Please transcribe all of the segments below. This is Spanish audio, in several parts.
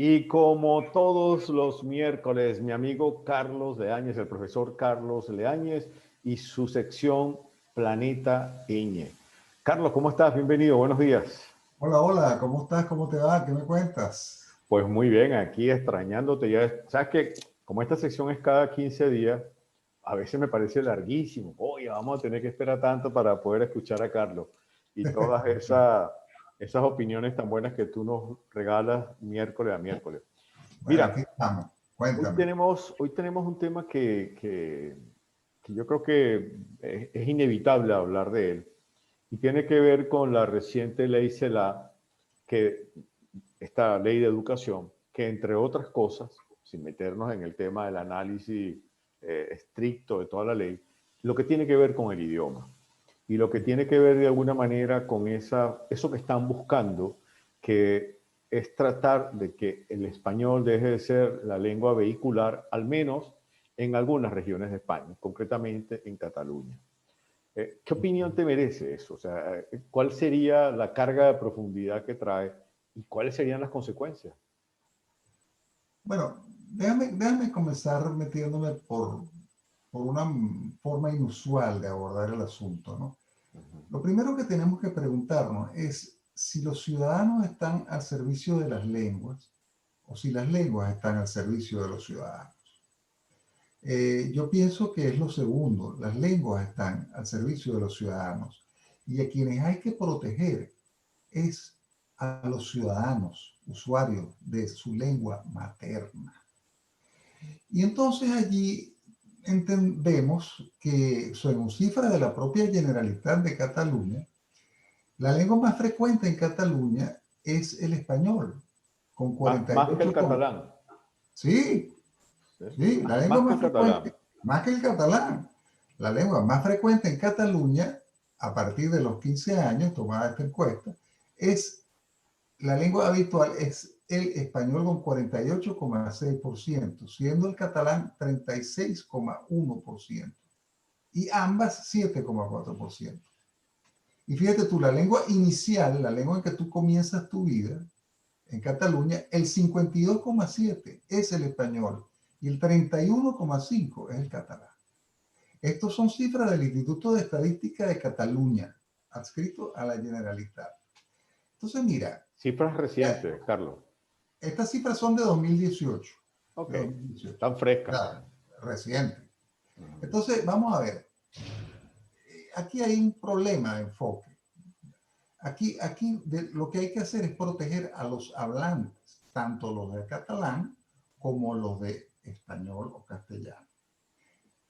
Y como todos los miércoles, mi amigo Carlos Leáñez, el profesor Carlos Leáñez y su sección Planeta Ñ. Carlos, ¿cómo estás? Bienvenido, buenos días. Hola, hola, ¿cómo estás? ¿Cómo te va? ¿Qué me cuentas? Pues muy bien, aquí extrañándote. Ya, sabes que como esta sección es cada 15 días, a veces me parece larguísimo. Oye, vamos a tener que esperar tanto para poder escuchar a Carlos. Y todas esas opiniones tan buenas que tú nos regalas miércoles a miércoles. Bueno, aquí Mira, estamos. Hoy Cuéntame. tenemos, hoy tenemos un tema que yo creo que es inevitable hablar de él y tiene que ver con la reciente ley CELA, que esta ley de educación, que entre otras cosas, sin meternos en el tema del análisis estricto de toda la ley, lo que tiene que ver con el idioma y lo que tiene que ver de alguna manera con eso que están buscando, que es tratar de que el español deje de ser la lengua vehicular, al menos en algunas regiones de España, concretamente en Cataluña. ¿Qué opinión te merece eso? O sea, ¿cuál sería la carga de profundidad que trae y cuáles serían las consecuencias? Bueno, déjame comenzar metiéndome por una forma inusual de abordar el asunto, ¿no? Lo primero que tenemos que preguntarnos es si los ciudadanos están al servicio de las lenguas o si las lenguas están al servicio de los ciudadanos. Yo pienso que es lo segundo, las lenguas están al servicio de los ciudadanos y a quienes hay que proteger es a los ciudadanos, usuarios de su lengua materna. Y entonces allí entendemos que, según cifras de la propia Generalitat de Cataluña, la lengua más frecuente en Cataluña es el español, con Más que el 48. catalán. Sí, ¿Sí? sí, la lengua Más que el más catalán. frecuente, más que el catalán. La lengua más frecuente en Cataluña, a partir de los 15 años, tomada esta encuesta, es la lengua habitual es el español con 48,6%, siendo el catalán 36,1% y ambas 7,4%. Y fíjate tú, la lengua inicial, la lengua en que tú comienzas tu vida, en Cataluña, el 52,7% es el español y el 31,5% es el catalán. Estos son cifras del Instituto de Estadística de Cataluña, adscrito a la Generalitat. Entonces, mira, Cifras recientes, Carlos. estas cifras son de 2018. Ok, De 2018. tan frescas. Claro, reciente. Entonces, vamos a ver. Aquí hay un problema de enfoque. Lo que hay que hacer es proteger a los hablantes, tanto los de catalán como los de español o castellano.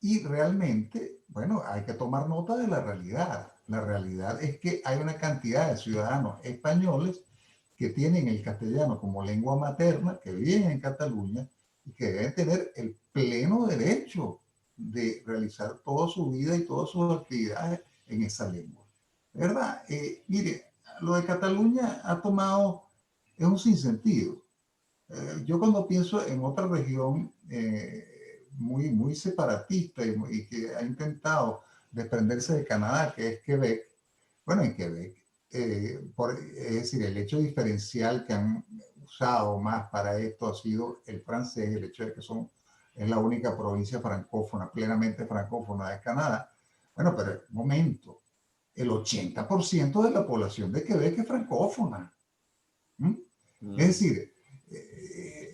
Y realmente, bueno, hay que tomar nota de la realidad. La realidad es que hay una cantidad de ciudadanos españoles que tienen el castellano como lengua materna, que viven en Cataluña y que deben tener el pleno derecho de realizar toda su vida y todas sus actividades en esa lengua. ¿Verdad? Mire, lo de Cataluña es un sinsentido. Yo cuando pienso en otra región muy separatista y que ha intentado desprenderse de Canadá, que es Quebec, bueno, en Quebec, es decir, el hecho diferencial que han usado más para esto ha sido el francés, el hecho de que es la única provincia francófona, plenamente francófona de Canadá. Bueno, pero un momento, el 80% de la población de Quebec es francófona. ¿Mm? Es decir,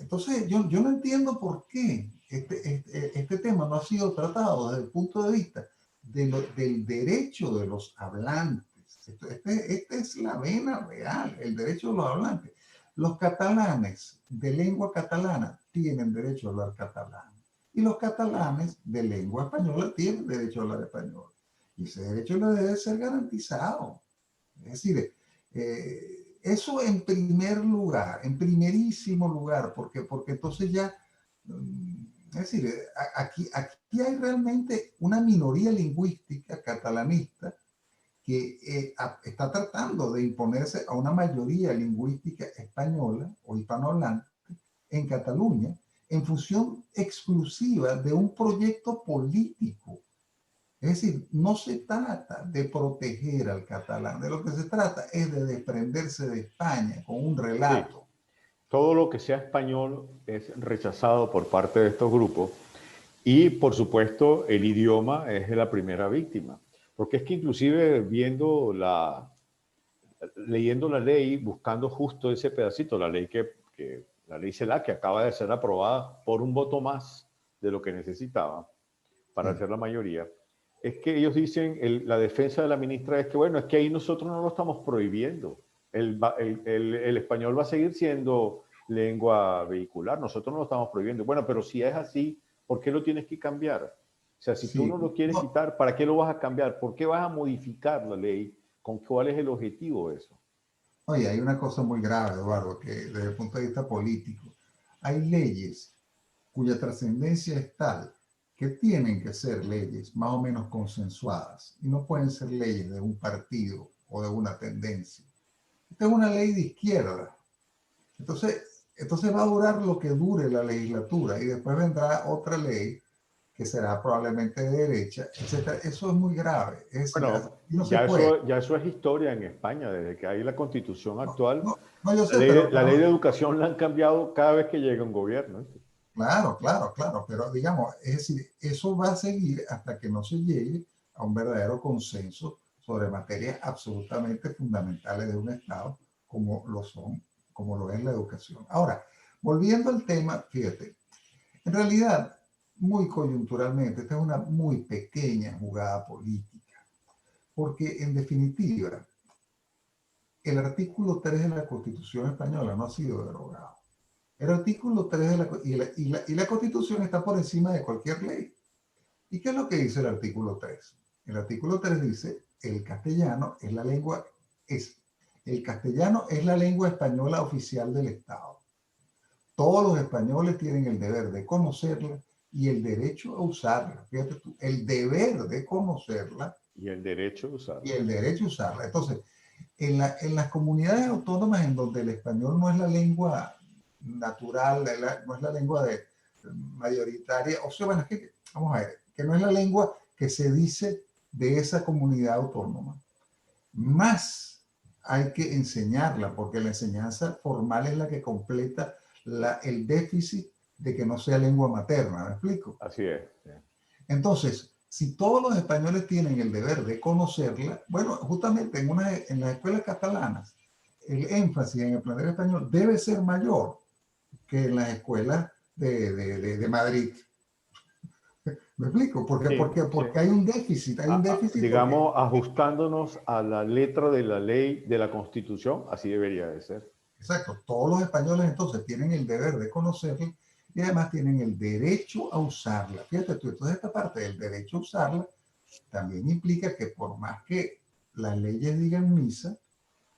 entonces yo no entiendo por qué este tema no ha sido tratado desde el punto de vista del derecho de los hablantes. Esta es la vena real, el derecho de los hablantes. Los catalanes de lengua catalana tienen derecho a hablar catalán y los catalanes de lengua española tienen derecho a hablar español. Y ese derecho le debe ser garantizado. Es decir, eso en primer lugar, en primerísimo lugar, porque entonces ya, es decir, aquí hay realmente una minoría lingüística catalanista que está tratando de imponerse a una mayoría lingüística española o hispanohablante en Cataluña en función exclusiva de un proyecto político. Es decir, no se trata de proteger al catalán, de lo que se trata es de desprenderse de España con un Sí, relato. todo lo que sea español es rechazado por parte de estos grupos y, por supuesto, el idioma es la primera víctima. Porque es que inclusive leyendo la ley, buscando justo ese pedacito, la ley CELAC, que acaba de ser aprobada por un voto más de lo que necesitaba para Sí. hacer la mayoría, es que ellos dicen, la defensa de la ministra es que, bueno, es que ahí nosotros no lo estamos prohibiendo. El español va a seguir siendo lengua vehicular, nosotros no lo estamos prohibiendo. Bueno, pero si es así, ¿por qué lo tienes que cambiar? O sea, si tú no Sí. lo quieres No, quitar, ¿para qué lo vas a cambiar? ¿Por qué vas a modificar la ley? ¿Con cuál es el objetivo de eso? oye, hay una cosa muy grave, Eduardo, que desde el punto de vista político, hay leyes cuya trascendencia es tal que tienen que ser leyes más o menos consensuadas y no pueden ser leyes de un partido o de una tendencia. Esta es una ley de izquierda. Entonces va a durar lo que dure la legislatura y después vendrá otra ley que será probablemente de derecha, etcétera. Eso es muy grave. Es decir, así Bueno, no se puede. ya eso es historia en España, desde que hay la constitución No, actual, no, no, yo sé, pero, la ley pero de educación la han cambiado cada vez que llega un gobierno. claro, claro, claro, pero digamos, es decir, eso va a seguir hasta que no se llegue a un verdadero consenso sobre materias absolutamente fundamentales de un Estado, como lo son, como lo es la educación. Ahora, volviendo al tema, fíjate, en realidad, muy coyunturalmente, esta es una muy pequeña jugada política, porque en definitiva, el artículo 3 de la Constitución española no ha sido derogado. El artículo 3 de la Constitución está por encima de cualquier ley. ¿Y qué es lo que dice el artículo 3? El artículo 3 dice, es, el castellano es la lengua española oficial del Estado. Todos los españoles tienen el deber de conocerla y el derecho a usarla. Fíjate tú, el deber de conocerla Y el derecho de y usarla. el derecho a usarla. Entonces, en las comunidades autónomas en donde el español no es la lengua natural, no es la lengua mayoritaria, o sea, bueno, es que, vamos a ver, que no es la lengua que se dice de esa comunidad autónoma. Más hay que enseñarla, porque la enseñanza formal es la que completa el déficit de que no sea lengua materna, ¿me explico? Así es. Sí. Entonces, si todos los españoles tienen el deber de conocerla, bueno, justamente en las escuelas catalanas, el énfasis en el plantel español debe ser mayor que en las escuelas de Madrid. ¿Me explico? Sí, sí. Porque hay un déficit porque, Digamos, ajustándonos a la letra de la ley, de la Constitución, así debería de ser. exacto, todos los españoles entonces tienen el deber de conocerla y además tienen el derecho a usarla. Fíjate tú, entonces esta parte del derecho a usarla también implica que por más que las leyes digan misa,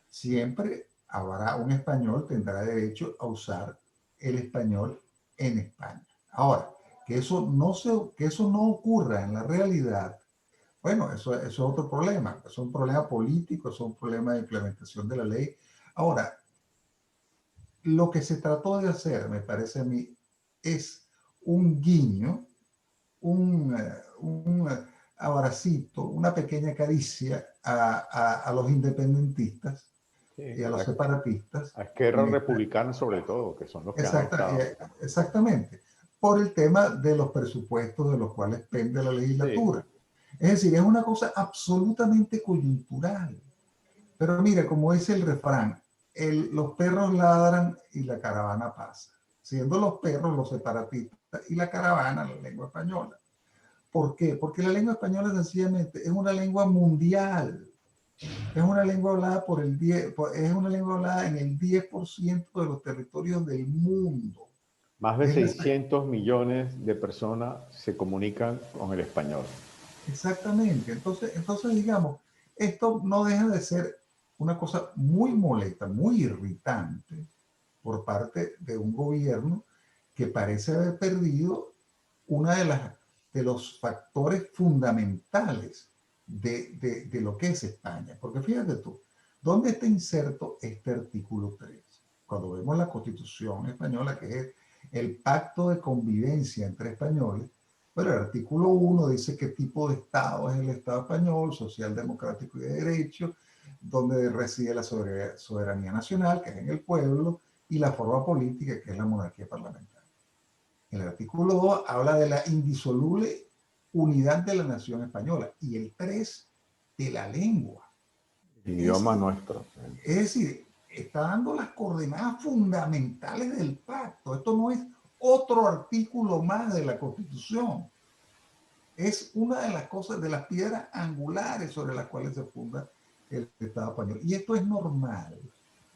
siempre habrá un español, tendrá derecho a usar el español en España. Ahora, que eso no ocurra en la realidad, bueno, eso es otro problema. Es un problema político, es un problema de implementación de la ley. Ahora, lo que se trató de hacer, me parece a mí, es un guiño, un abracito, una pequeña caricia a los independentistas y Sí. a los separatistas. A Esquerra En esta, Republicana sobre todo, que son los que han estado. exactamente, por el tema de los presupuestos de los cuales pende la Sí, legislatura. Es decir, es una cosa absolutamente coyuntural. Pero mira, como dice el refrán, los perros ladran y la caravana pasa. Siendo los perros los separatistas y la caravana la lengua española. ¿Por qué? Porque la lengua española sencillamente es una lengua mundial. Es una lengua hablada es una lengua hablada en el 10% de los territorios del mundo. más de Es la, 600 millones de personas se comunican con el español. exactamente. Entonces, digamos, esto no deja de ser una cosa muy molesta, muy irritante por parte de un gobierno que parece haber perdido una de los factores fundamentales de lo que es España. Porque fíjate tú, ¿dónde está inserto este artículo 3? Cuando vemos la Constitución española, que es el pacto de convivencia entre españoles, pero el artículo 1 dice qué tipo de Estado es el Estado español, social, democrático y de derecho, donde reside la soberanía nacional, que es en el pueblo, y la forma política que es la monarquía parlamentaria. El artículo 2 habla de la indisoluble unidad de la nación española y el 3 de la lengua. Idioma nuestro. Es decir, está dando las coordenadas fundamentales del pacto. Esto no es otro artículo más de la Constitución. Es una de las cosas, de las piedras angulares sobre las cuales se funda el Estado español. Y esto es normal,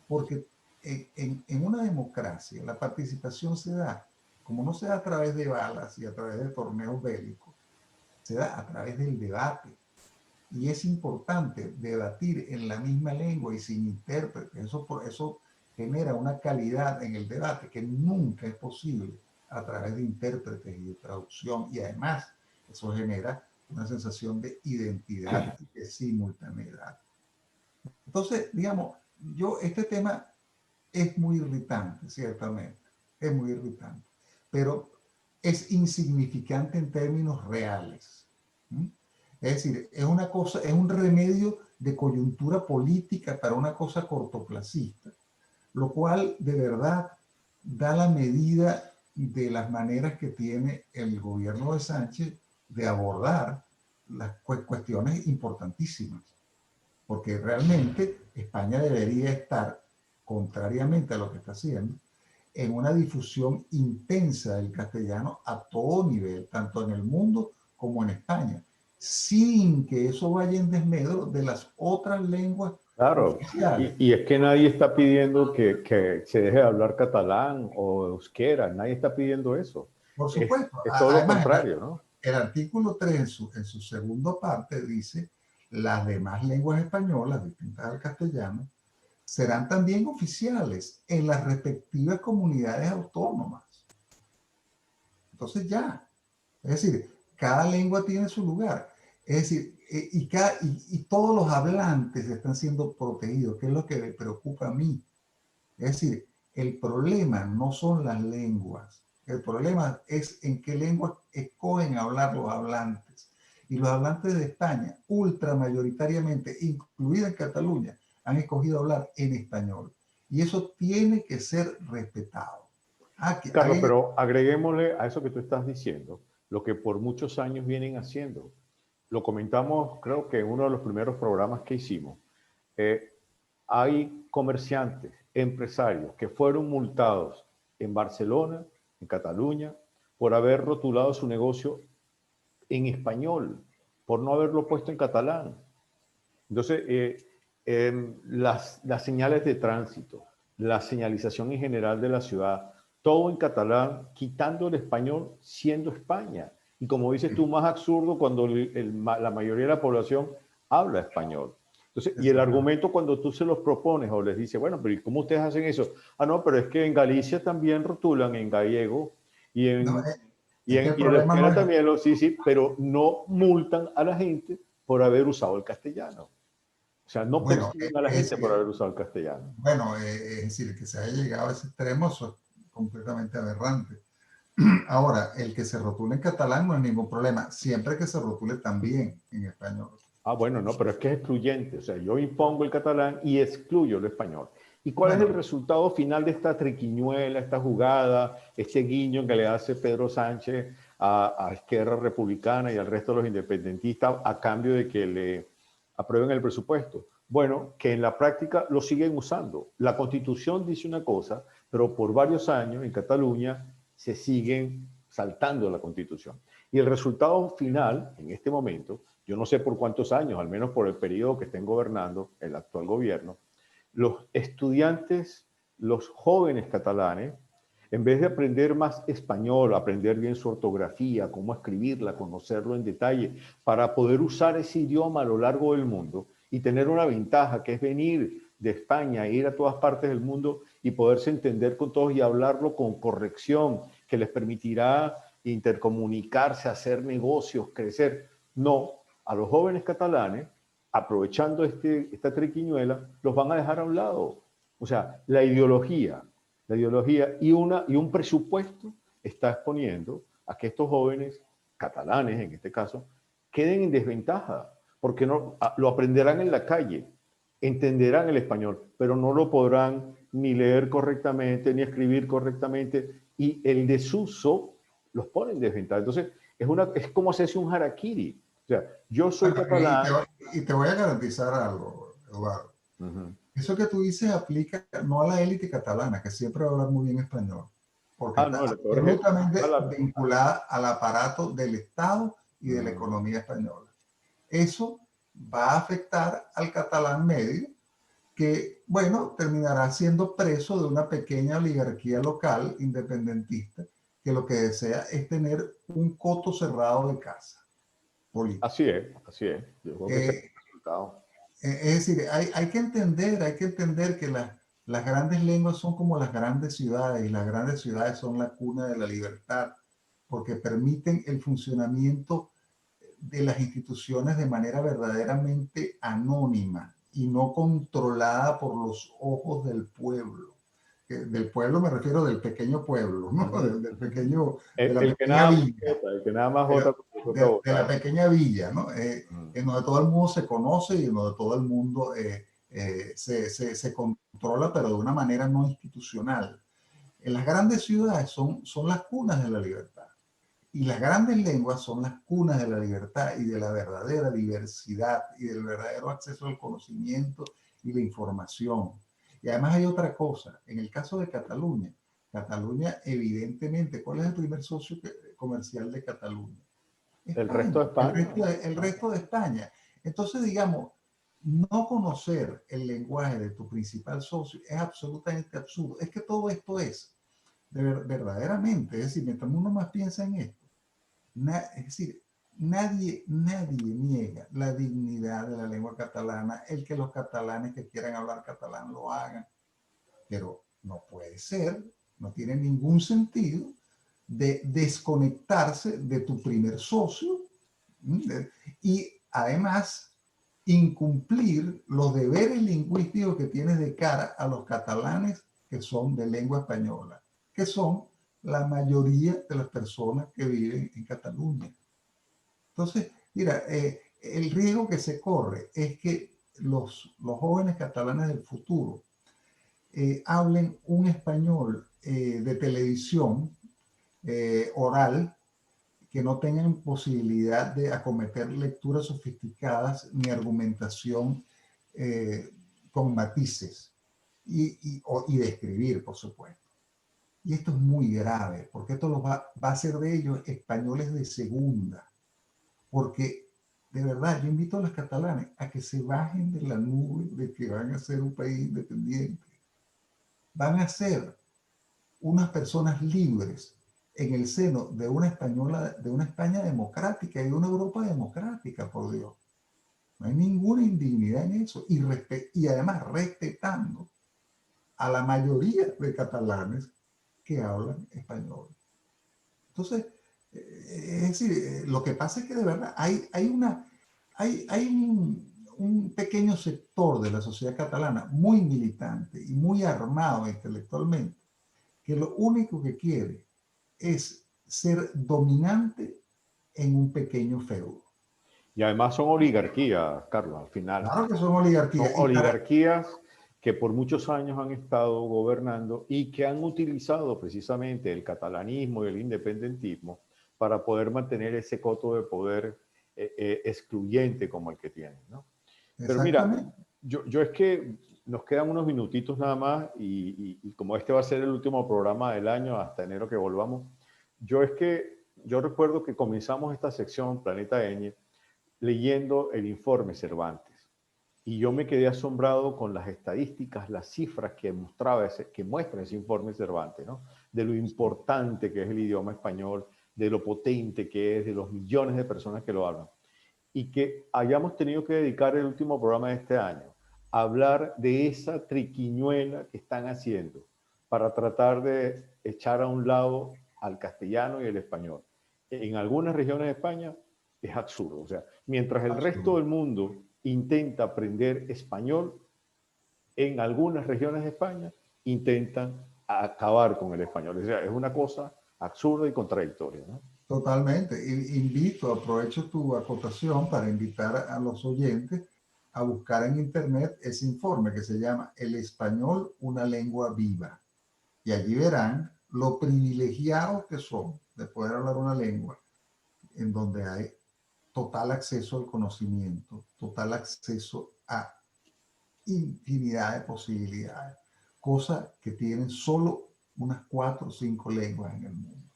porque en una democracia la participación se da, como no se da a través de balas y a través de torneos bélicos, se da a través del debate. Y es importante debatir en la misma lengua y sin intérprete. Eso genera una calidad en el debate que nunca es posible a través de intérpretes y de traducción. Y además, eso genera una sensación de identidad y de simultaneidad. Entonces, digamos, este tema es muy irritante, ciertamente. Es muy irritante. Pero es insignificante en términos reales. Es decir, es una cosa, es un remedio de coyuntura política para una cosa cortoplacista, lo cual de verdad da la medida de las maneras que tiene el gobierno de Sánchez de abordar las cuestiones importantísimas. Porque realmente España debería estar, contrariamente a lo que está haciendo, en una difusión intensa del castellano a todo nivel, tanto en el mundo como en España, sin que eso vaya en desmedro de las otras lenguas Claro, oficiales. y es que nadie está pidiendo que se deje de hablar catalán o euskera, nadie está pidiendo eso. Por supuesto, Es todo lo además contrario, ¿no? el artículo 3 en su segunda parte dice las demás lenguas españolas distintas al castellano serán también oficiales en las respectivas comunidades autónomas. Entonces ya, es decir, cada lengua tiene su lugar. Es decir, y todos los hablantes están siendo protegidos, que es lo que me preocupa a mí. Es decir, el problema no son las lenguas, el problema es en qué lengua escogen hablar los hablantes. Y los hablantes de España, ultramayoritariamente, incluida en Cataluña, han escogido hablar en español. Y eso tiene que ser respetado. Carlos, pero agreguémosle a eso que tú estás diciendo, lo que por muchos años vienen haciendo. Lo comentamos, creo que en uno de los primeros programas que hicimos. Hay comerciantes, empresarios que fueron multados en Barcelona, en Cataluña, por haber rotulado su negocio en español, por no haberlo puesto en catalán. Entonces, las señales de tránsito, la señalización en general de la ciudad, todo en catalán, quitando el español, siendo España. Y como dices tú, más absurdo cuando la mayoría de la población habla español. Entonces, y el argumento cuando tú se los propones o les dices, bueno, pero ¿y cómo ustedes hacen eso? Ah, no, pero es que en Galicia también rotulan en gallego y en, y en euskera también, sí, sí, pero no multan a la gente por haber usado el castellano. O sea, no persiguen a la gente por haber usado el castellano. Bueno, es decir, que se haya llegado a ese extremo, eso es completamente aberrante. Ahora, el que se rotule en catalán no es ningún problema, siempre que se rotule también en español. Ah, bueno, no, pero es que es excluyente. O sea, yo impongo el catalán y excluyo el español. ¿Y cuál es el resultado final de esta triquiñuela, esta jugada, este guiño que le hace Pedro Sánchez a Esquerra Republicana y al resto de los independentistas a cambio de que le aprueben el presupuesto? Bueno, que en la práctica lo siguen usando. La Constitución dice una cosa, pero por varios años en Cataluña se siguen saltando la Constitución. Y el resultado final, en este momento, yo no sé por cuántos años, al menos por el periodo que estén gobernando el actual gobierno, los estudiantes, los jóvenes catalanes, en vez de aprender más español, aprender bien su ortografía, cómo escribirla, conocerlo en detalle, para poder usar ese idioma a lo largo del mundo y tener una ventaja que es venir de España, ir a todas partes del mundo y poderse entender con todos y hablarlo con corrección, que les permitirá intercomunicarse, hacer negocios, crecer. No, a los jóvenes catalanes, aprovechando esta triquiñuela, los van a dejar a un lado. O sea, la ideología y un presupuesto está exponiendo a que estos jóvenes catalanes, en este caso, queden en desventaja, porque no, lo aprenderán en la calle. entenderán el español, pero no lo podrán ni leer correctamente, ni escribir correctamente, y el desuso los pone en desventaja. Entonces, es como si hace un harakiri. O sea, yo soy Bueno, catalán. y te voy a garantizar algo, Eduardo. Uh-huh. Eso que tú dices aplica no a la élite catalana, que siempre va a hablar muy bien español, porque No, está lo peor es absolutamente que vinculada al aparato del Estado y de la uh-huh. economía española. Eso va a afectar al catalán medio, que, bueno, terminará siendo preso de una pequeña oligarquía local independentista, que lo que desea es tener un coto cerrado de casa política. Así es, así es. Yo creo que ese es el resultado. Es decir, hay que entender que las grandes lenguas son como las grandes ciudades, y las grandes ciudades son la cuna de la libertad, porque permiten el funcionamiento de las instituciones de manera verdaderamente anónima y no controlada por los ojos del pueblo. Del pueblo me refiero del pequeño pueblo, ¿no? Del pequeño, de la El que pequeña nada más villa, vota, el que nada más vota cuando toca de la votar. pequeña villa, ¿no? Uh-huh. En donde todo el mundo se conoce y en donde todo el mundo se controla, pero de una manera no institucional. En las grandes ciudades son las cunas de la libertad. Y las grandes lenguas son las cunas de la libertad y de la verdadera diversidad y del verdadero acceso al conocimiento y la información. Y además hay otra cosa. En el caso de Cataluña, Cataluña evidentemente, ¿cuál es el primer socio comercial de Cataluña? El resto España, de España. el resto de España. Entonces, digamos, no conocer el lenguaje de tu principal socio es absolutamente absurdo. Es que todo esto es verdaderamente, es decir, mientras uno más piensa en esto, es decir, nadie niega la dignidad de la lengua catalana, el que los catalanes que quieran hablar catalán lo hagan, pero no puede ser, no tiene ningún sentido de desconectarse de tu primer socio y además incumplir los deberes lingüísticos que tienes de cara a los catalanes que son de lengua española, que son la mayoría de las personas que viven en Cataluña. Entonces, mira, el riesgo que se corre es que los jóvenes catalanes del futuro hablen un español de televisión oral, que no tengan posibilidad de acometer lecturas sofisticadas ni argumentación con matices y de escribir, por supuesto. Y esto es muy grave, porque esto va a hacer de ellos españoles de segunda. Porque, de verdad, yo invito a los catalanes a que se bajen de la nube de que van a ser un país independiente. Van a ser unas personas libres en el seno de una española, de una España democrática y de una Europa democrática, por Dios. No hay ninguna indignidad en eso. Y además respetando a la mayoría de catalanes que hablan español. Entonces, es decir, lo que pasa es que de verdad hay un pequeño sector de la sociedad catalana muy militante y muy armado intelectualmente, que lo único que quiere es ser dominante en un pequeño feudo. Y además son oligarquías, Carlos, al final. Claro que son oligarquías. Son oligarquías que por muchos años han estado gobernando y que han utilizado precisamente el catalanismo y el independentismo para poder mantener ese coto de poder excluyente como el que tienen, ¿no? Pero mira, Exactamente. yo es que nos quedan unos minutitos nada más y como este va a ser el último programa del año hasta enero que volvamos, yo recuerdo que comenzamos esta sección Planeta Ñ leyendo el informe Cervantes. Y yo me quedé asombrado con las estadísticas, las cifras que que muestra ese informe Cervantes, ¿no? De lo importante que es el idioma español, de lo potente que es, de los millones de personas que lo hablan. Y que hayamos tenido que dedicar el último programa de este año a hablar de esa triquiñuela que están haciendo para tratar de echar a un lado al castellano y el español. En algunas regiones de España es absurdo. O sea, mientras el resto del mundo intenta aprender español, en algunas regiones de España intentan acabar con el español. O sea, es una cosa absurda y contradictoria, ¿no? Totalmente. Aprovecho tu acotación para invitar a los oyentes a buscar en internet ese informe que se llama El español, una lengua viva. Y allí verán lo privilegiados que son de poder hablar una lengua en donde hay total acceso al conocimiento, total acceso a infinidad de posibilidades, cosas que tienen solo unas 4 o 5 lenguas en el mundo.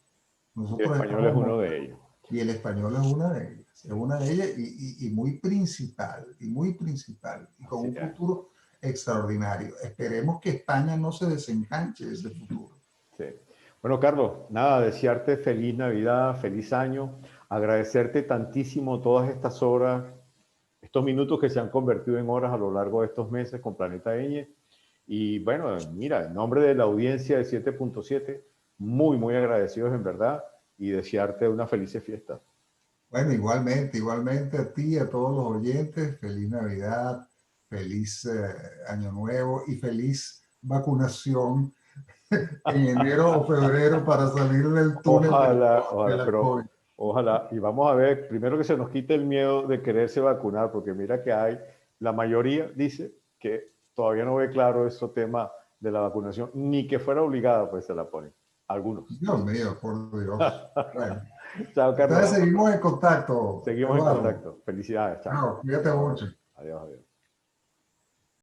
El Nosotros español es estamos uno de ellos. y el español es una de ellas y muy principal, y con Así un es. futuro extraordinario. Esperemos que España no se desenganche de ese futuro. Sí. Bueno, Carlos, nada, desearte feliz Navidad, feliz año, agradecerte tantísimo todas estas horas, estos minutos que se han convertido en horas a lo largo de estos meses con Planeta Eñe. Y bueno, mira, en nombre de la audiencia de 7.7, muy, muy agradecidos en verdad y desearte una feliz fiesta. Bueno, igualmente a ti, a todos los oyentes, feliz Navidad, feliz Año Nuevo y feliz vacunación en enero o febrero para salir del túnel Ojalá, de ojalá, la pero COVID. ojalá. Y vamos a ver, primero que se nos quite el miedo de quererse vacunar, porque mira que hay, la mayoría dice que todavía no ve claro ese tema de la vacunación, ni que fuera obligada, pues se la ponen. Algunos. Dios mío, por Dios. Bueno, Chao, entonces Carlos. seguimos en contacto, Seguimos en Eduardo. contacto. Felicidades. Chao. Chao, cuídate Chao. mucho. Adiós, adiós.